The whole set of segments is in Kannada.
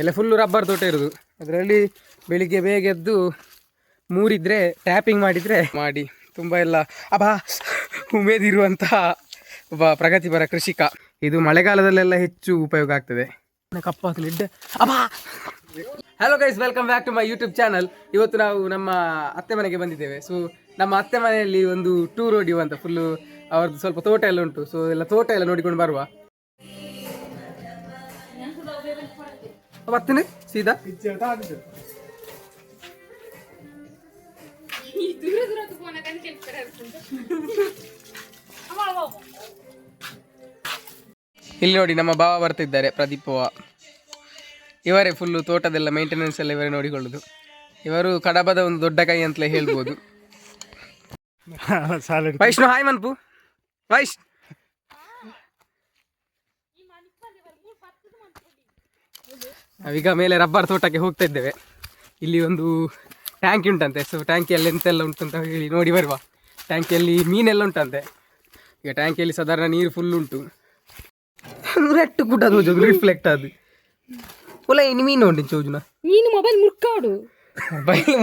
ಎಲ್ಲ ಫುಲ್ಲು ರಬ್ಬರ್ ತೋಟ ಇರೋದು. ಅದರಲ್ಲಿ ಬೆಳಿಗ್ಗೆ ಬೇಗ ಎದ್ದು ಮೂರಿದ್ರೆ ಟ್ಯಾಪಿಂಗ್ ಮಾಡಿ ತುಂಬ ಎಲ್ಲ ಉಮೇದಿರುವಂತಹ ಒಬ್ಬ ಪ್ರಗತಿಪರ ಕೃಷಿಕ. ಇದು ಮಳೆಗಾಲದಲ್ಲೆಲ್ಲ ಹೆಚ್ಚು ಉಪಯೋಗ ಆಗ್ತದೆ. Hello guys, welcome back to my YouTube channel. ಇವತ್ತು ನಾವು ನಮ್ಮ ಅತ್ತೆ ಮನೆಗೆ ಬಂದಿದ್ದೇವೆ. ಸೊ ನಮ್ಮ ಅತ್ತೆ ಮನೆಯಲ್ಲಿ ಒಂದು ಟೂರ್ ಹೊಡೆಯುವಂತ, ಫುಲ್ಲು ಅವ್ರದ್ದು ಸ್ವಲ್ಪ ತೋಟ ಎಲ್ಲ ಉಂಟು. ಸೊ ಎಲ್ಲ ತೋಟ ಎಲ್ಲ ನೋಡಿಕೊಂಡು ಬರುವ. ಬರ್ತೀನಿ ಸೀದಾ. ಇಲ್ಲಿ ನೋಡಿ ನಮ್ಮ ಭಾವ ಬರ್ತಿದ್ದಾರೆ, ಪ್ರದೀಪ್ ಭಾವ. ಇವರೇ ಫುಲ್ಲು ತೋಟದೆಲ್ಲ ಮೇಂಟೆನೆನ್ಸ್ ಎಲ್ಲ ಇವರೇ ನೋಡಿಕೊಳ್ಳುದು. ಇವರು ಕಡಬದ ಒಂದು ದೊಡ್ಡ ಕೈ ಅಂತಲೇ ಹೇಳ್ಬೋದು. ವೈಷ್ಣು ಹಾಯ್ ಮನ್ಪು. ವೈಶ್ ನಾವೀಗ ಮೇಲೆ ರಬ್ಬರ್ ತೋಟಕ್ಕೆ ಹೋಗ್ತಾ ಇದ್ದೇವೆ. ಇಲ್ಲಿ ಒಂದು ಟ್ಯಾಂಕಿ ಉಂಟಂತೆ. ಸೊ ಟ್ಯಾಂಕಿಯಲ್ಲಿ ಎಂತೆಲ್ಲ ಉಂಟಂತ ಹೇಳಿ ನೋಡಿ ಬರುವ. ಟ್ಯಾಂಕಿಯಲ್ಲಿ ಮೀನೆಲ್ಲ ಉಂಟಂತೆ. ಈಗ ಟ್ಯಾಂಕಿಯಲ್ಲಿ ಸಾಧಾರಣ ನೀರು ಫುಲ್ ಉಂಟು. ನೆಟ್ಟು ಕೂಡ ಅದು ರಿಫ್ಲೆಕ್ಟ್ ಅದು ಒಲ ಇನ್ನು ಮೀನು ಉಂಟು ಚೋಜುನ ನೀನು ಮೊಬೈಲ್ ಮುರ್ಕಾಡು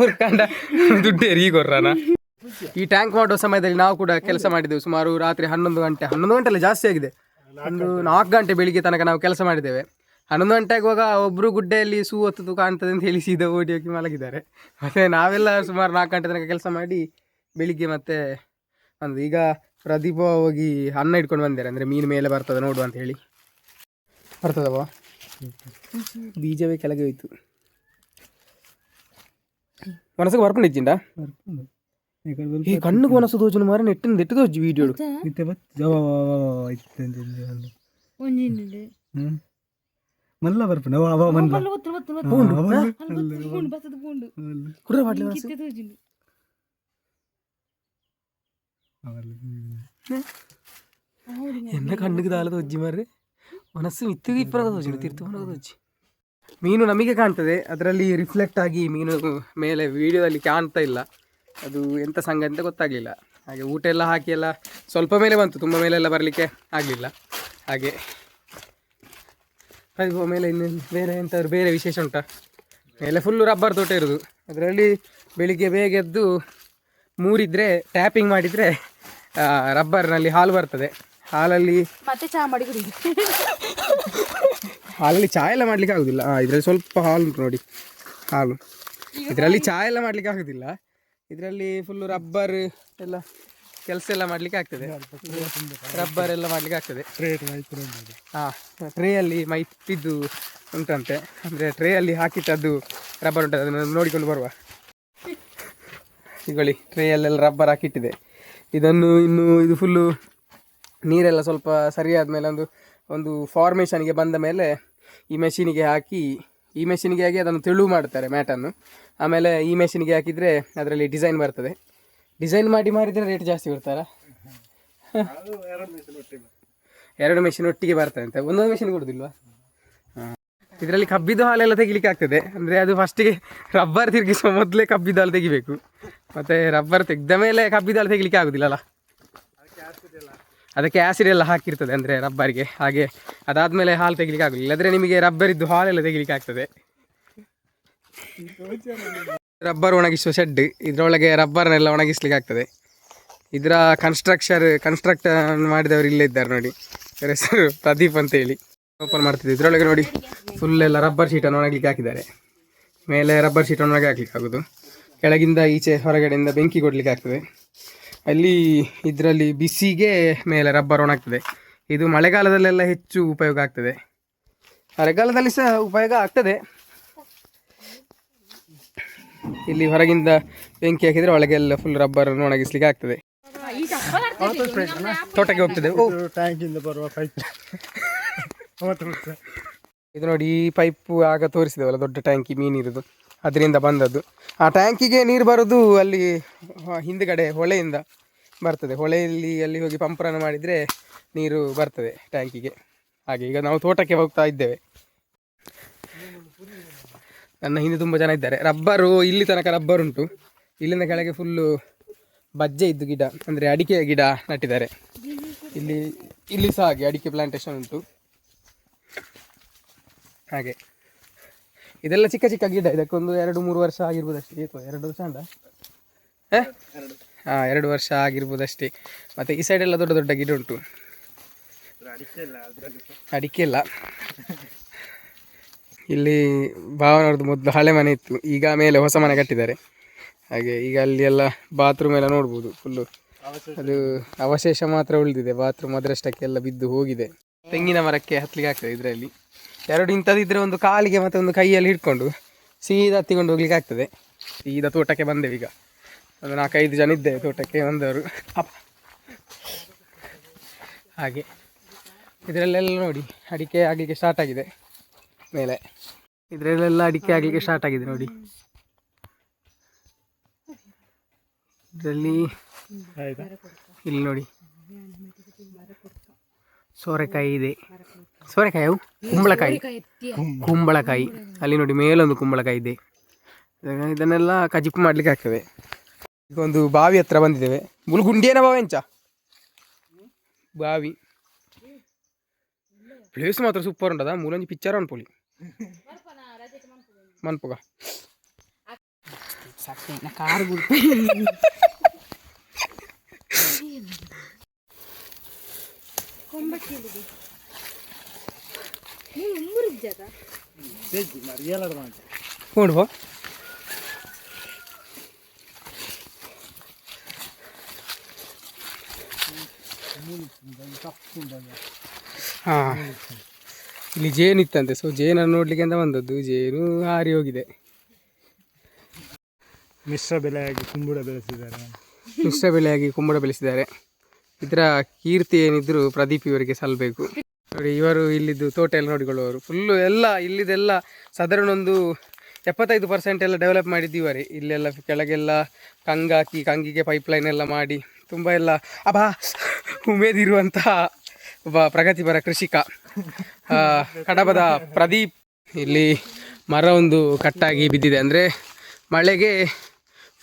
ಮುರ್ಕಾಂಡ ದುಡ್ಡೇರಿ ಈಗ ಕೊರ್ರಾನ. ಈ ಟ್ಯಾಂಕ್ ಮಾಡುವ ಸಮಯದಲ್ಲಿ ನಾವು ಕೂಡ ಕೆಲಸ ಮಾಡಿದ್ದೇವೆ. ಸುಮಾರು ರಾತ್ರಿ 11 ಗಂಟೆ ಎಲ್ಲ ಜಾಸ್ತಿ ಆಗಿದೆ. ಒಂದು 4 ಗಂಟೆ ಬೆಳಿಗ್ಗೆ ತನಕ ನಾವು ಕೆಲಸ ಮಾಡಿದ್ದೇವೆ. 11 ಗಂಟೆಗೆ ಹೋಗ ಒಬ್ಬರು ಗುಡ್ಡೆಯಲ್ಲಿ ಹೊತ್ತು ಕಾಣ್ತದೆ ಅಂತ ಹೇಳಿ ಸೀದಾ ಓಡಿ ಹೋಗಿ ಮಲಗಿದ್ದಾರೆ. ಮತ್ತು ನಾವೆಲ್ಲ ಸುಮಾರು 4 ಗಂಟೆ ತನಕ ಕೆಲಸ ಮಾಡಿ ಬೆಳಿಗ್ಗೆ ಮತ್ತೆ ಒಂದು ಈಗ ಪ್ರದೀಪ ಹೋಗಿ ಅನ್ನ ಇಟ್ಕೊಂಡು ಬಂದಿದ್ದಾರೆ. ಅಂದರೆ ಮೀನು ಮೇಲೆ ಬರ್ತದೆ ನೋಡು ಅಂತ ಹೇಳಿ. ಬರ್ತದವ ಬೀಜವೇ ಕೆಳಗೆ ಹೋಯ್ತು. ಮನಸ್ಸಿಗೆ ಬರ್ಕೊಂಡಿದ್ದಿಂಡ ಈ ಕಣ್ಣು ಕೊನಸು ದೋಜು ಮಾರ ನೆಟ್ಟು ದೋಜು ವಿಡಿಯೋ ಮಲ್ಲ ಬರ್ಪುಂಡು ಎನ್ನ ಕಣ್ಣಿಗೆ ದಾಲದ ಒಜ್ಜಿ ಮಾರ್ರೆ ಮನಸ್ಸು ಮಿತ್ತಿಗೆ ಇಪ್ಪರದ ದೋಜು ತೀರ್ಥವನದ ದೋಜಿ. ಮೀನು ನಮಗೆ ಕಾಣ್ತದೆ, ಅದರಲ್ಲಿ ರಿಫ್ಲೆಕ್ಟ್ ಆಗಿ ಮೀನು ಮೇಲೆ ವಿಡಿಯೋದಲ್ಲಿ ಕಾಣ್ತಾ ಇಲ್ಲ. ಅದು ಎಂಥ ಸಂಘ ಅಂತ ಗೊತ್ತಾಗಲಿಲ್ಲ. ಹಾಗೆ ಊಟ ಎಲ್ಲ ಹಾಕಿ ಎಲ್ಲ ಸ್ವಲ್ಪ ಮೇಲೆ ಬಂತು, ತುಂಬ ಮೇಲೆಲ್ಲ ಬರಲಿಕ್ಕೆ ಆಗಲಿಲ್ಲ. ಹಾಗೆ ಅದು ಮೇಲೆ ಇನ್ನು ಬೇರೆ ಎಂಥವ್ರು ಬೇರೆ ವಿಶೇಷ ಉಂಟಾ? ಮೇಲೆ ಫುಲ್ಲು ರಬ್ಬರ್ ತೋಟ ಇರೋದು. ಅದರಲ್ಲಿ ಬೆಳಿಗ್ಗೆ ಬೇಗ ಎದ್ದು ಮೂರಿದ್ರೆ ಟ್ಯಾಪಿಂಗ್ ಮಾಡಿದರೆ ರಬ್ಬರ್ನಲ್ಲಿ ಹಾಲು ಬರ್ತದೆ. ಹಾಲಲ್ಲಿ ಮತ್ತೆ ಚಹಾ ಮಾಡಿ ಕುಡಿ. ಹಾಲಲ್ಲಿ ಚಹಾ ಎಲ್ಲ ಮಾಡಲಿಕ್ಕೆ ಆಗೋದಿಲ್ಲ. ಇದರಲ್ಲಿ ಸ್ವಲ್ಪ ಹಾಲು ಉಂಟು ನೋಡಿ, ಹಾಲು. ಇದರಲ್ಲಿ ಚಹಾ ಎಲ್ಲ ಮಾಡಲಿಕ್ಕೆ ಆಗೋದಿಲ್ಲ. ಇದರಲ್ಲಿ ಫುಲ್ಲು ರಬ್ಬರ್ ಎಲ್ಲ ಕೆಲಸ ಎಲ್ಲ ಮಾಡಲಿಕ್ಕೆ ಆಗ್ತದೆ. ರಬ್ಬರ್ ಎಲ್ಲ ಮಾಡಲಿಕ್ಕೆ ಆಗ್ತದೆ. ಟ್ರೇಯಲ್ಲಿ ಮೈತಿದ್ದು ಉಂಟಂತೆ. ಅಂದರೆ ಟ್ರೇಯಲ್ಲಿ ಹಾಕಿಟ್ಟದ್ದು ರಬ್ಬರ್ ಉಂಟು, ಅದನ್ನು ನೋಡಿಕೊಂಡು ಬರುವ. ಈಗಳಿ ಟ್ರೇಯಲ್ಲೆಲ್ಲ ರಬ್ಬರ್ ಹಾಕಿಟ್ಟಿದೆ. ಇದನ್ನು ಇನ್ನು ಇದು ಫುಲ್ಲು ನೀರೆಲ್ಲ ಸ್ವಲ್ಪ ಸರಿಯಾದ ಮೇಲೆ ಒಂದು ಫಾರ್ಮೇಷನ್ಗೆ ಬಂದ ಮೇಲೆ ಈ ಮೆಷಿನಿಗೆ ಹಾಕಿ ಅದನ್ನು ತೆಳು ಮಾಡ್ತಾರೆ ಮ್ಯಾಟನ್ನು. ಆಮೇಲೆ ಈ ಮೆಷಿನ್ಗೆ ಹಾಕಿದರೆ ಅದರಲ್ಲಿ ಡಿಸೈನ್ ಬರ್ತದೆ. ಡಿಸೈನ್ ಮಾಡಿ ಮಾರಿದರೆ ರೇಟ್ ಜಾಸ್ತಿ ಬರ್ತಾರಾ? 2 ಮೆಷಿನ್ ಒಟ್ಟಿಗೆ ಬರ್ತದೆ ಅಂತ. ಒಂದೊಂದು ಮೆಷಿನ್ ಕೊಡೋದಿಲ್ವಾ? ಇದರಲ್ಲಿ ಕಬ್ಬಿದ್ದು ಹಾಲೆಲ್ಲ ತೆಗಿಲಿಕ್ಕೆ ಆಗ್ತದೆ. ಅಂದರೆ ಅದು ಫಸ್ಟಿಗೆ ರಬ್ಬರ್ ತಿರುಗಿಸುವ ಮೊದಲೇ ಕಬ್ಬಿದ್ದು ಹಾಲು ತೆಗಿಬೇಕು. ಮತ್ತು ರಬ್ಬರ್ ತೆಗೆದ ಮೇಲೆ ಕಬ್ಬಿದ್ದು ಹಾಲು ತೆಗಿಲಿಕ್ಕೆ ಆಗೋದಿಲ್ಲಲ್ಲ, ಅದಕ್ಕೆ ಆ್ಯಸಿಡ್ ಎಲ್ಲ ಹಾಕಿರ್ತದೆ ಅಂದರೆ ರಬ್ಬರಿಗೆ. ಹಾಗೆ ಅದಾದಮೇಲೆ ಹಾಲು ತೆಗಿಲಿಕ್ಕೆ ಆಗೋಲ್ಲ. ಇಲ್ಲದ್ರೆ ನಿಮಗೆ ರಬ್ಬರಿದ್ದು ಹಾಲೆಲ್ಲ ತೆಗಿಲಿಕ್ಕೆ ಆಗ್ತದೆ. ರಬ್ಬರ್ ಒಣಗಿಸುವ ಶೆಡ್, ಇದರೊಳಗೆ ರಬ್ಬರ್ನೆಲ್ಲ ಒಣಗಿಸ್ಲಿಕ್ಕೆ ಆಗ್ತದೆ. ಇದರ ಕನ್ಸ್ಟ್ರಕ್ಟ್ ಮಾಡಿದವರು ಇಲ್ಲೇ ಇದ್ದಾರೆ ನೋಡಿ. ಇವರ ಹೆಸರು ಪ್ರದೀಪ್ ಅಂತೇಳಿ. ಓಪನ್ ಮಾಡ್ತಿದ್ದೆ. ಇದರೊಳಗೆ ನೋಡಿ ಫುಲ್ ಎಲ್ಲ ರಬ್ಬರ್ ಶೀಟನ್ನು ಒಣಗಲಿಕ್ಕೆ ಹಾಕಿದ್ದಾರೆ. ಮೇಲೆ ರಬ್ಬರ್ ಶೀಟನ್ನು ಒಣಗಿ ಹಾಕ್ಲಿಕ್ಕೆ ಆಗೋದು. ಕೆಳಗಿಂದ ಈಚೆ ಹೊರಗಡೆಯಿಂದ ಬೆಂಕಿ ಕೊಡಲಿಕ್ಕೆ ಆಗ್ತದೆ. ಅಲ್ಲಿ ಇದರಲ್ಲಿ ಬಿಸಿಗೆ ಮೇಲೆ ರಬ್ಬರ್ ಒಣಗ್ತದೆ. ಇದು ಮಳೆಗಾಲದಲ್ಲೆಲ್ಲ ಹೆಚ್ಚು ಉಪಯೋಗ ಆಗ್ತದೆ. ಮಳೆಗಾಲದಲ್ಲಿ ಸಹ ಉಪಯೋಗ ಆಗ್ತದೆ. ಇಲ್ಲಿ ಹೊರಗಿಂದ ಬೆಂಕಿ ಹಾಕಿದರೆ ಒಳಗೆಲ್ಲ ಫುಲ್ ರಬ್ಬರ್ ಒಣಗಿಸ್ಲಿಕ್ಕೆ ಆಗ್ತದೆ. ತೋಟಕ್ಕೆ ಹೋಗ್ತದೆ. ಟ್ಯಾಂಕಿಂದ ಬರುವ ಪೈಪ್ ಇದು ನೋಡಿ, ಈ ಪೈಪು ಆಗ ತೋರಿಸಿದೆವಲ್ಲ ದೊಡ್ಡ ಟ್ಯಾಂಕಿ ಮೀನಿರೋದು, ಅದರಿಂದ ಬಂದದ್ದು. ಆ ಟ್ಯಾಂಕಿಗೆ ನೀರು ಬರೋದು ಅಲ್ಲಿ ಹಿಂದುಗಡೆ ಹೊಳೆಯಿಂದ ಬರ್ತದೆ. ಹೊಳೆಯಲ್ಲಿ ಅಲ್ಲಿ ಹೋಗಿ ಪಂಪರನ್ನು ಮಾಡಿದರೆ ನೀರು ಬರ್ತದೆ ಟ್ಯಾಂಕಿಗೆ. ಹಾಗೆ ಈಗ ನಾವು ತೋಟಕ್ಕೆ ಹೋಗ್ತಾ ಇದ್ದೇವೆ. ನನ್ನ ಹಿಂದೆ ತುಂಬ ಜನ ಇದ್ದಾರೆ. ರಬ್ಬರು ಇಲ್ಲಿ ತನಕ ರಬ್ಬರ್ ಉಂಟು. ಇಲ್ಲಿಂದ ಕೆಳಗೆ ಫುಲ್ಲು ಬಜ್ಜೆ ಇದ್ದು ಗಿಡ, ಅಂದರೆ ಅಡಿಕೆ ಗಿಡ ನಟ್ಟಿದ್ದಾರೆ. ಇಲ್ಲಿ ಸಹ ಹಾಗೆ ಅಡಿಕೆ ಪ್ಲಾಂಟೇಶನ್ ಉಂಟು. ಹಾಗೆ ಇದೆಲ್ಲ ಚಿಕ್ಕ ಚಿಕ್ಕ ಗಿಡ, ಇದಕ್ಕೊಂದು 2-3 ವರ್ಷ ಆಗಿರ್ಬೋದಷ್ಟೇ. ಏಕೋ 2 ವರ್ಷ ಅಂಡ ಹಾಂ 2 ವರ್ಷ ಆಗಿರ್ಬೋದಷ್ಟೇ. ಮತ್ತು ಈ ಸೈಡೆಲ್ಲ ದೊಡ್ಡ ದೊಡ್ಡ ಗಿಡ ಉಂಟು. ಅಡಿಕೆ ಇಲ್ಲ. ಇಲ್ಲಿ ಭಾವನವ್ರದ್ದು ಮೊದಲು ಹಳೆ ಮನೆ ಇತ್ತು, ಈಗ ಮೇಲೆ ಹೊಸ ಮನೆ ಕಟ್ಟಿದ್ದಾರೆ. ಹಾಗೆ ಈಗ ಅಲ್ಲಿ ಎಲ್ಲ ಬಾತ್ರೂಮ್ ಎಲ್ಲ ನೋಡ್ಬೋದು, ಫುಲ್ಲು ಅದು ಅವಶೇಷ ಮಾತ್ರ ಉಳಿದಿದೆ. ಬಾತ್ರೂಮ್ ಅದರಷ್ಟಕ್ಕೆ ಎಲ್ಲ ಬಿದ್ದು ಹೋಗಿದೆ. ತೆಂಗಿನ ಮರಕ್ಕೆ ಹತ್ತಲಿಕ್ಕೆ ಆಗ್ತದೆ ಇದರಲ್ಲಿ. 2 ಇಂಥದ್ದಿದ್ರೆ ಒಂದು ಕಾಲಿಗೆ ಮತ್ತು ಒಂದು ಕೈಯಲ್ಲಿ ಹಿಡ್ಕೊಂಡು ಸೀದಾ ಹತ್ತಿಕೊಂಡು ಹೋಗ್ಲಿಕ್ಕೆ ಆಗ್ತದೆ. ಸೀದಾ ತೋಟಕ್ಕೆ ಬಂದೆವು. ಈಗ ಒಂದು 4-5 ಜನ ಇದ್ದೇವೆ ತೋಟಕ್ಕೆ ಬಂದವರು. ಹಾಗೆ ಇದರಲ್ಲೆಲ್ಲ ನೋಡಿ ಅಡಿಕೆ ಆಗಲಿಕ್ಕೆ ಸ್ಟಾರ್ಟ್ ಆಗಿದೆ. ಮೇಲೆ ಇದರಲ್ಲೆಲ್ಲ ಅಡಿಕೆ ಆಗಲಿಕ್ಕೆ ಸ್ಟಾರ್ಟ್ ಆಗಿದೆ ನೋಡಿ. ಇದರಲ್ಲಿ ಇಲ್ಲಿ ನೋಡಿ ಸೋರೆಕಾಯಿ ಇದೆ. ಸೋರೆಕಾಯಿ ಅವು ಕುಂಬಳಕಾಯಿ ಅಲ್ಲಿ ನೋಡಿ ಮೇಲೊಂದು ಕುಂಬಳಕಾಯಿ ಇದೆ. ಇದನ್ನೆಲ್ಲ ಕಜಿಪ್ಪು ಮಾಡಲಿಕ್ಕೆ ಆಗ್ತದೆ. ಈಗ ಒಂದು ಬಾವಿ ಹತ್ರ ಬಂದಿದ್ದೇವೆ. ಗುಂಡಿಯೇನ ಬಾವಿ ಎಂಚ ಬಾವಿ ಪ್ಲೇಸ್ ಮಾತ್ರ ಸೂಪರ್ ಉಂಟದ. ಮೂಲಂಜಿ ಪಿಕ್ಚರ್ ಅನ್ಪೋಲಿ ಮನ್ಪುಗ ನೋಡು ಬಾ. ಹಾಂ ಇಲ್ಲಿ ಜೇನು ಇತ್ತಂತೆ, ಸೊ ಜೇನನ್ನು ನೋಡ್ಲಿಕ್ಕೆ ಅಂತ ಬಂದದ್ದು. ಜೇನು ಹಾರಿ ಹೋಗಿದೆ. ಮಿಶ್ರ ಬೆಳೆಯಾಗಿ ಕುಂಬಳ ಬೆಳೆಸಿದ್ದಾರೆ. ಮಿಶ್ರ ಬೆಳೆಯಾಗಿ ಕುಂಬಳ ಬೆಳೆಸಿದ್ದಾರೆ. ಇದರ ಕೀರ್ತಿ ಏನಿದ್ರು ಪ್ರದೀಪ್ ಇವರಿಗೆ ಸಲ್ಲಬೇಕು. ನೋಡಿ ಇವರು ಇಲ್ಲಿದ್ದು ತೋಟ ಎಲ್ಲ ನೋಡಿಕೊಳ್ಳುವವರು. ಫುಲ್ಲು ಎಲ್ಲ ಇಲ್ಲಿದೆಲ್ಲ ಸಾಧಾರಣ ಒಂದು 75% ಎಲ್ಲ ಡೆವಲಪ್ ಮಾಡಿದ್ದು ಇವರೇ. ಇಲ್ಲೆಲ್ಲ ಕೆಳಗೆಲ್ಲ ಕಂಗಾಕಿ ಕಂಗಿಗೆ ಪೈಪ್ಲೈನ್ ಎಲ್ಲ ಮಾಡಿ ತುಂಬ ಎಲ್ಲ ಉಮೇದಿರುವಂತಹ ಒಬ್ಬ ಪ್ರಗತಿಪರ ಕೃಷಿಕ ಕಡಬದ ಪ್ರದೀಪ್. ಇಲ್ಲಿ ಮರ ಒಂದು ಕಟ್ಟಾಗಿ ಬಿದ್ದಿದೆ, ಅಂದರೆ ಮಳೆಗೆ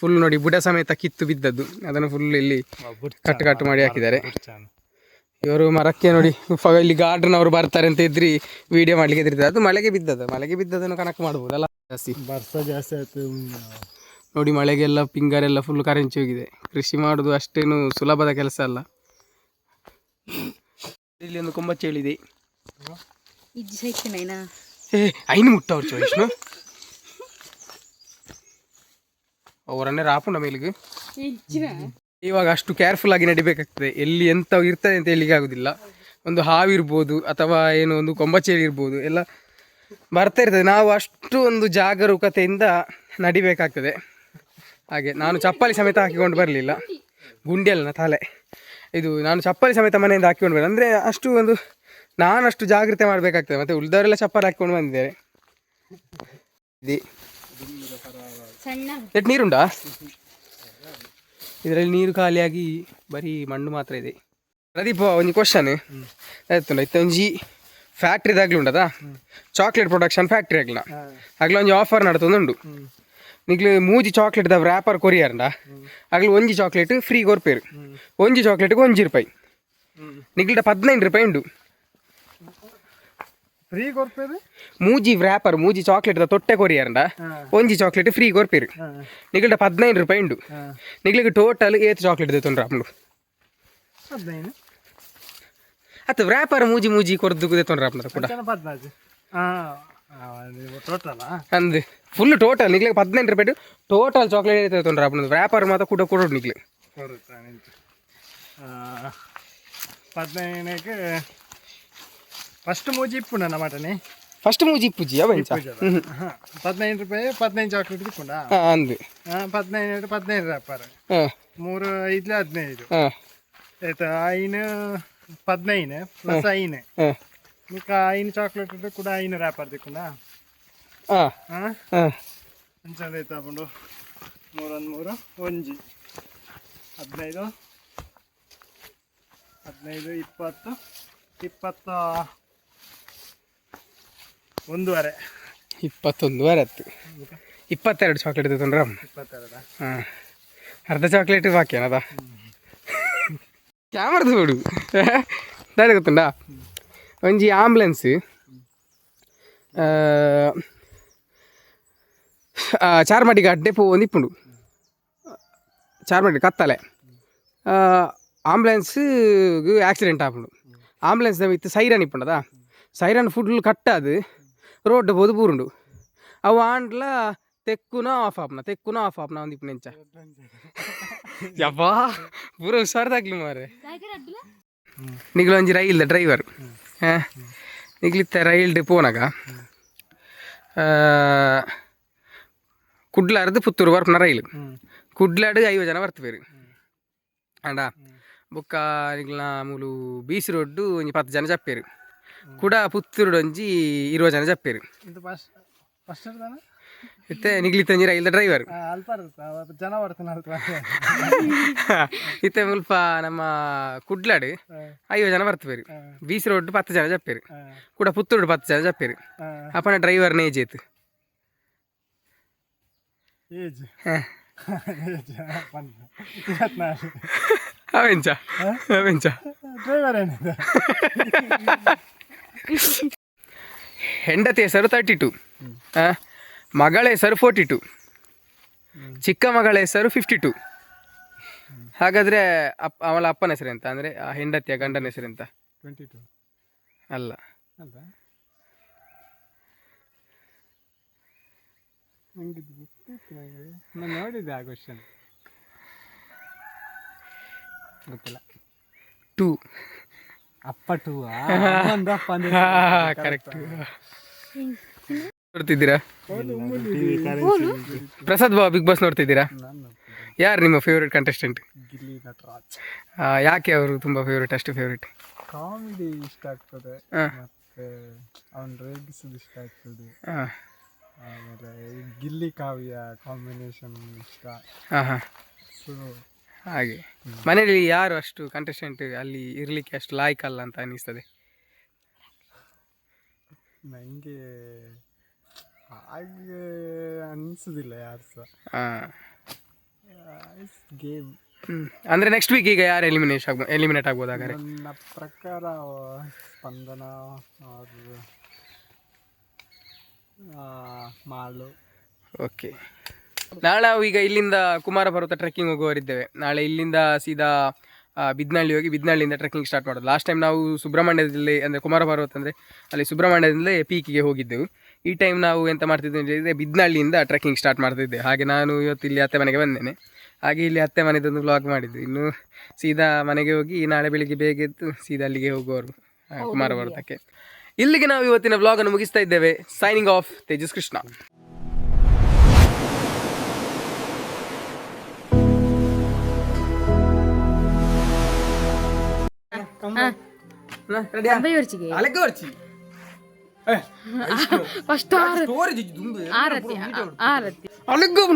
ಫುಲ್ ನೋಡಿ ಬುಡ ಸಮೇತ ಕಿತ್ತು ಬಿದ್ದದ್ದು. ಅದನ್ನು ಫುಲ್ ಇಲ್ಲಿ ಕಟ್ಟು ಮಾಡಿ ಹಾಕಿದ್ದಾರೆ. ಇವರು ಮರಕ್ಕೆ ನೋಡಿ ಇಲ್ಲಿ ಗಾರ್ಡನ್ ಅವರು ಬರ್ತಾರೆ ಅಂತ ಇದ್ರಿ ವಿಡಿಯೋ ಮಾಡ್ಲಿಕ್ಕೆ ಇದ್ರಿದ್ದಾರೆ. ಅದು ಮಳೆಗೆ ಬಿದ್ದದನ್ನು ಕನೆಕ್ಟ್ ಮಾಡ್ಬೋದಲ್ಲ. ಜಾಸ್ತಿ ಜಾಸ್ತಿ ಆಯ್ತು ನೋಡಿ, ಮಳೆಗೆಲ್ಲ ಪಿಂಗರೆಲ್ಲ ಫುಲ್ ಕರೆಂಚಿ ಹೋಗಿದೆ. ಕೃಷಿ ಮಾಡೋದು ಅಷ್ಟೇನು ಸುಲಭದ ಕೆಲಸ ಅಲ್ಲ. ಇಲ್ಲಿ ಒಂದು ಕೊಂಬಚ್ಚೇಳಿದೆ. ಐನು ಮುಟ್ಟ ಅವ್ರು ವಿಷ್ಣು ಅವರನ್ನೇ ರಾಪುಂಡ ಮೇಲಿಗೆ. ಇವಾಗ ಅಷ್ಟು ಕೇರ್ಫುಲ್ ಆಗಿ ನಡಿಬೇಕಾಗ್ತದೆ. ಎಲ್ಲಿ ಎಂತ ಇರ್ತದೆ ಅಂತ ಹೇಳಿಕ್ಕೆ ಆಗೋದಿಲ್ಲ. ಒಂದು ಹಾವಿರ್ಬೋದು ಅಥವಾ ಏನು ಒಂದು ಕೊಂಬಚ್ಚೇಳಿ ಇರ್ಬೋದು, ಎಲ್ಲ ಬರ್ತಾ ಇರ್ತದೆ. ನಾವು ಅಷ್ಟು ಒಂದು ಜಾಗರೂಕತೆಯಿಂದ ನಡಿಬೇಕಾಗ್ತದೆ. ಹಾಗೆ ನಾನು ಚಪ್ಪಲಿ ಸಮೇತ ಹಾಕಿಕೊಂಡು ಬರಲಿಲ್ಲ. ಗುಂಡಿಯಲ್ಲ ತಲೆ ಇದು. ನಾನು ಚಪ್ಪಲಿ ಸಮೇತ ಮನೆಯಿಂದ ಹಾಕಿಕೊಂಡು ಬರಲ್ಲ, ಅಂದರೆ ಅಷ್ಟು ಒಂದು ನಾನಷ್ಟು ಜಾಗ್ರತೆ ಮಾಡಬೇಕಾಗ್ತದೆ. ಮತ್ತು ಉಳಿದವರೆಲ್ಲ ಚಪ್ಪಲಿ ಹಾಕಿಕೊಂಡು ಬಂದಿದ್ದಾರೆ. ಇದು ನೀರುಂಟಾ? ಇದರಲ್ಲಿ ನೀರು ಖಾಲಿಯಾಗಿ ಬರೀ ಮಣ್ಣು ಮಾತ್ರ ಇದೆ. ಪ್ರದೀಪ ಒಂದು ಕ್ವಶನ್ ಆಯ್ತು. ಇತ್ತು ಒಂಜಿ ಫ್ಯಾಕ್ಟ್ರಿದಾಗ್ಲು ಉಂಟದ ಚಾಕ್ಲೇಟ್ ಪ್ರೊಡಕ್ಷನ್ ಫ್ಯಾಕ್ಟ್ರಿ ಆಗ್ಲ ಆಗ್ಲ ಒಂಜಿ ಆಫರ್ ನಡತೊಂದುಂಡು. ನಿಗ್ಲು 3 ಚಾಕ್ಲೇಟ್ ದ ವ್ಯಾಪಾರ ಕೊರಿಯರ್ಂಡ ಆಗ್ಲು 1 ಚಾಕ್ಲೇಟ್ ಫ್ರೀ ಕೊರ್ಪೇರು. 1 ಚಾಕ್ಲೇಟ್ಗೆ 1 ರೂಪಾಯಿ. ನಿಗ್ಲಿಡ 15 ರೂಪಾಯಿ ಉಂಡು ಫ್ರೀ ಕೊರ್ಪೇರು. 3 ವ್ಯಾಪಾರ 3 ಚಾಕ್ಲೇಟ್ ದ ತೊಟ್ಟೆ ಕೊರಿಯರ್ಂಡ 1 ಚಾಕ್ಲೇಟ್ ಫ್ರೀ ಕೊರ್ಪೇರು. ನಿಗ್ಲಿಡ 15 ರೂಪಾಯಿ ಉಂಡು. ನಿಗ್ಲಿಗೆ ಟೋಟಲ್ 8 ಚಾಕ್ಲೇಟ್ ದೆತೊಂಡ್ರ ಅಪ್ನು 15 ಅತ್ತ ವ್ಯಾಪಾರ ಮೂಜಿ ಕೊರ್ದು ದೆತೊಂಡ್ರ ಅಪ್ನರ ಕೂಡ ಅಂದ್ ಫುಲ್ ಟೋಟಲ್ ನಿಗ್ಲಿಗೆ 15 ರೂಪಾಯಿ ಟೋಟಲ್ ಚಾಕ್ಲೇಟ್ ದೆತೊಂಡ್ರ ಅಪ್ನದು. ವ್ಯಾಪಾರ ಮಾತ್ರ ಕೂಡ ಕೊಡೋಡು ನಿಗ್ಲಿ 15ಕ್ಕೆ ಫಸ್ಟ್ ಮೂಜಿ ಇಪ್ಪು ನನ್ನ ಮಟನೆ. ಫಸ್ಟ್ ಮೂಜಿ ಇಪ್ಪುಜಿ ಅವ 15 ರೂಪಾಯಿ 15 ಚಾಕ್ಲೇಟ್ ಇಪ್ಪುಂಡ ಅಂದ್ 15 ವ್ಯಾಪಾರ 3 5 15 ಆಯ್ತಾ. ಐನು 15 ಪ್ಲಸ್ ಐನು మీకు 5 చాక్లెట్ కూడా 5 ర్యాపర్ దిక్కున్నా ಅಂಚಂದ ಐತೆ ತಗೊಂಡು 3 1 3 15 15 20 21 21 ಆಯ್ತು. 22 ಚಾಕ್ಲೇಟ್ ತೊಂದ್ರೆ 22 ಹಾಂ ಅರ್ಧ ಚಾಕ್ಲೇಟ್ ಬಾಕಿ ಏನದ ಕ್ಯಾಮರದು ನೋಡು ದಾರಿ ಗೊತ್ತುಂಡ. ಒಂಜಿ ಆಂಬುಲೆನ್ಸ್ ಚಾರ್ಮಡಿ ಗಡ್ಡೆ ಪೋಂದು ಇಪ್ಪುಂಡು ಚಾರ್ಮಡಿ ಕತ್ತಲೆ ಆಂಬುಲೆನ್ಸ್ ಆಕ್ಸಿಡೆಂಟ್ ಆಪುಂಡು ಆಂಬುಲೆನ್ಸ್ ಇತ್ತು ಸೈರನ್ ಇಪ್ಪುಂಡದ ಸೈರನ್ ಫುಲ್ ಕಟ್ಟಾದು ರೋಡ್ ಬೋದು ಪೂರುಂಡು ಅವು ಆಂಡ್ಲ ತೆಕ್ಕುನ ಆಫ್ ಆಪ್ನ ಒಂದು ಇಪ್ಪು ನೆಂಚ ಯಬ್ಬಾ ಪೂರ ಹುಷಾರ್ದಾಗ್ಲಿ ಮಾರೆ ನಿಗ್ಲೊಂಜಿ ರೈಲ್ದ ಡ್ರೈವರ್ ನಿಗ್ಲಿತ್ತ ರೈಲ್ಡ್ ಪೋನಾಗ ಕುಡ್ಲಾರ್ದು ಪುತ್ತೂರು ಬರ್ಪುನ ರೈಲು ಕುಡ್ಲಾಡ್ 5 ಜನ ಬರ್ತಬೇರು ಅಂಡ ಬೊಕ್ಕ ನಿಗ್ಲ ಮೂಲು ಬೀಸಿ ರೋಡ್ಡು ಒಂಜಿ 10 ಜನ ಜಪ್ಪೇರು ಕೂಡ ಪುತ್ತೂರು ಒಂಜಿ 20 ಜನ ಜಪ್ಪೇರು ಇತ್ತೆ ನಿಗ್ಲಿತ್ತಂಜಿ ರೈಲ್ದ ಡ್ರೈವರ್ ಇತ್ತೆ ಮುಲ್ಪ ನಮ್ಮ ಕುಡ್ಲಾಡ್ 5 ಜನ ಬರ್ತಬೇರು ಬೀಸಿ ರೋಡ್ 10 ಜನ ಜಪ್ಪೇರು ಕೂಡ ಪುತ್ತೂರು 10 ಜನ ಜಪ್ಪೇರು ಅಪ್ಪನ ಡ್ರೈವರ್ನ ಏಜ್ ಐತು ಅವೆಂಚ ಹೆಂಡತಿ ಹೆಸರು 32 ಮಗಳ ಹೆಸರು 42 ಚಿಕ್ಕ ಮಗಳ ಹೆಸರು 52 ಹಾಗಾದ್ರೆ ಅವಳ ಅಪ್ಪನ ಹೆಸರು ಎಂತ ಅಂದ್ರೆ ಆ ಹೆಂಡತಿಯ ಗಂಡನ ಹೆಸರು ಎಂತ 22 ಅಲ್ಲ ನಾನು ನೋಡಿದ್ದೆ ಆ ಕ್ವಶನ್ ಗೊತ್ತಿಲ್ಲ 2 ಅಪ್ಪ 2 ಕರೆಕ್ಟ್ ನೋಡ್ತಿದ್ದೀರಾ ಪ್ರಸಾದ್ ಬಾಬು ಬಿಗ್ ಬಾಸ್ ನೋಡ್ತಿದ್ದೀರಾ ಯಾರು ನಿಮ್ಮ ಫೇವ್ರೆಟ್ ಕಂಟೆಸ್ಟೆಂಟ್ ಗಿಲ್ಲಿ ನಟರಾಜ್ ಯಾಕೆ ಅವರು ತುಂಬಾ ಫೇವ್ರೆಟ್ ಅಷ್ಟು ಫೇವ್ರೆಟ್ ಕಾಮಿಡಿ ಇಷ್ಟ ಆಗ್ತದೆ ಮತ್ತೆ ಅವನು ರೇಗಿಸೋದು ಇಷ್ಟ ಆಗ್ತದೆ ಆಮೇಲೆ ಗಿಲ್ಲಿ ಕಾವ್ಯ ಕಾಂಬಿನೇಷನ್ ಇಷ್ಟ ಸೊ ಹಾಗೆ ಮನೆಯಲ್ಲಿ ಯಾರು ಅಷ್ಟು ಕಂಟೆಸ್ಟೆಂಟ್ ಅಲ್ಲಿ ಇರಲಿಕ್ಕೆ ಅಷ್ಟು ಲಾಯ್ಕಲ್ಲ ಅಂತ ಅನಿಸ್ತದೆ ನನಗೆ ಹಾಗೆ ಅನಿಸೋದಿಲ್ಲ ಯಾರು ಸಹ ಗೇಮ್ ಅಂದರೆ ನೆಕ್ಸ್ಟ್ ವೀಕ್ ಈಗ ಯಾರು ಎಲಿಮಿನೇಟ್ ಆಗ್ಬೋದು ಹಾಗಾದ್ರೆ ನನ್ನ ಪ್ರಕಾರ ಸ್ಪಂದನ ಅವರು ಮಾಳು ಓಕೆ ನಾಳೆ ನಾವು ಈಗ ಇಲ್ಲಿಂದ ಕುಮಾರ ಪರ್ವತ ಟ್ರೆಕ್ಕಿಂಗ್ ಹೋಗುವವರಿದ್ದೇವೆ ನಾಳೆ ಇಲ್ಲಿಂದ ಸೀದಾ ಬಿದ್ನಳ್ಳಿ ಹೋಗಿ ಬಿದ್ನಳ್ಳಿಯಿಂದ ಟ್ರೆಕ್ಕಿಂಗ್ ಸ್ಟಾರ್ಟ್ ಮಾಡೋದು ಲಾಸ್ಟ್ ಟೈಮ್ ನಾವು ಸುಬ್ರಹ್ಮಣ್ಯದಲ್ಲಿ ಅಂದರೆ ಕುಮಾರ ಪರ್ವತ ಅಂದರೆ ಅಲ್ಲಿ ಸುಬ್ರಹ್ಮಣ್ಯದಿಂದಲೇ ಪೀಕಿಗೆ ಹೋಗಿದ್ದೆವು ಈ ಟೈಮ್ ನಾವು ಎಂತ ಮಾಡ್ತಿದ್ದೇವೆ ಅಂತ ಹೇಳಿದರೆ ಬಿದ್ನಳ್ಳಿಯಿಂದ ಟ್ರೆಕ್ಕಿಂಗ್ ಸ್ಟಾರ್ಟ್ ಮಾಡ್ತಿದ್ದೆ ಹಾಗೆ ನಾನು ಇವತ್ತು ಇಲ್ಲಿ ಅತ್ತೆ ಮನೆಗೆ ಬಂದೇನೆ ಹಾಗೆ ಇಲ್ಲಿ ಅತ್ತೆ ಮನೆದೊಂದು ವ್ಲಾಗ್ ಮಾಡಿದ್ದು ಇನ್ನು ಸೀದಾ ಮನೆಗೆ ಹೋಗಿ ನಾಳೆ ಬೆಳಿಗ್ಗೆ ಬೇಗ ಎದ್ದು ಸೀದಾ ಅಲ್ಲಿಗೆ ಹೋಗುವವರು ಕುಮಾರ ಪರ್ವತಕ್ಕೆ ಇಲ್ಲಿಗೆ ನಾವು ಇವತ್ತಿನ ವ್ಲಾಗನ್ನು ಮುಗಿಸ್ತಾ ಇದ್ದೇವೆ ಸೈನಿಂಗ್ ಆಫ್ ತೇಜಸ್ ಕೃಷ್ಣ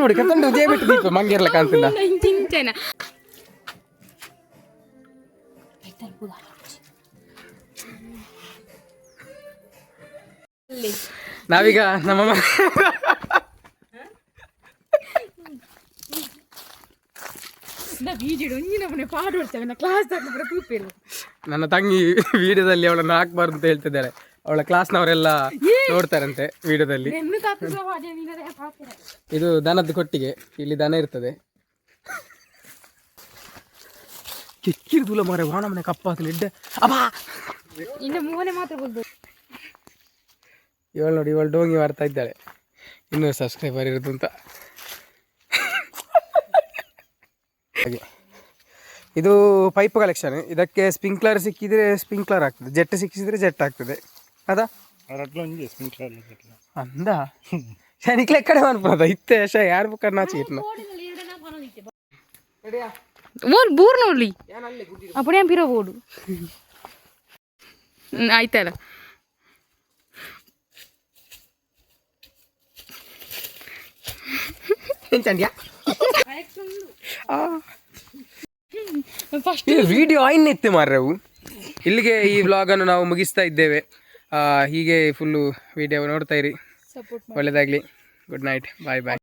ನೋಡಿ ಕತ್ತಂಡು ಜೇಬಿಟ್ಟು ದೀಪ ಮಂಗೇರ್ಲ ಕಾಣ್ತಿಲ್ಲ ನಾವೀಗ ನಮ್ಮ ನನ್ನ ತಂಗಿ ವಿಡಿಯೋದಲ್ಲಿ ಅವಳನ್ನು ಹಾಕ್ಬಾರ್ದು ಅಂತ ಹೇಳ್ತಿದ್ದಾಳೆ ಅವಳ ಕ್ಲಾಸ್ನವರೆಲ್ಲ ನೋಡ್ತಾರಂತೆ ವಿಡಿಯೋದಲ್ಲಿ ಇದು ದನದ ಕೊಟ್ಟಿಗೆ ಇಲ್ಲಿ ದನ ಇರ್ತದೆ ಕಿಕ್ಕಿರಿ ದೂಲ ಮಾರೆ ವಾಣ ಮನೆ ಕಪ್ಪ ಇಡ್ಡೆ ಇವಳು ನೋಡಿ ಇವಳು ಡೋಂಗಿ ಮಾಡ್ತಾ ಇದ್ದಾಳೆ ಇನ್ನೂ ಸಬ್ಸ್ಕ್ರೈಬರ್ ಇರೋದು ಅಂತ ಹಾಗೆ ಇದು ಪೈಪ್ ಕಲೆಕ್ಷನ್ ಇದಕ್ಕೆ ಸ್ಪ್ರಿಂಕ್ಲರ್ ಸಿಕ್ಕಿದ್ರೆ ಸ್ಪ್ರಿಂಕ್ಲರ್ ಆಗ್ತದೆ ಜೆಟ್ ಸಿಕ್ಕಿಸಿದ್ರೆ ಜೆಟ್ ಆಗ್ತದೆ ಅದಾ ಅಂದ ಶನಿಕ್ಲೆ ಕಡೆ ಮಾಡ್ಬೋದ ಇತ್ತೆ ಶ ಯಾರು ಬುಕ್ಕ ನಾಚಿ ಇಟ್ನ ಓಲ್ ಬೂರ್ ನೋಡ್ಲಿ ಅಪ್ಪಣೆ ಪಿರೋ ಬೋಡು ಆಯ್ತಲ್ಲ ವಿಡಿಯೋ ಆಯ್ನೆತ್ತೆ ಮಾರ್ರವು ಇಲ್ಲಿಗೆ ಈ ವ್ಲಾಗನ್ನು ನಾವು ಮುಗಿಸ್ತಾ ಇದ್ದೇವೆ ಹೀಗೆ ಫುಲ್ಲು ವಿಡಿಯೋ ನೋಡ್ತಾ ಇರಿ ಒಳ್ಳೆಯದಾಗಲಿ ಗುಡ್ ನೈಟ್ ಬಾಯ್ ಬಾಯ್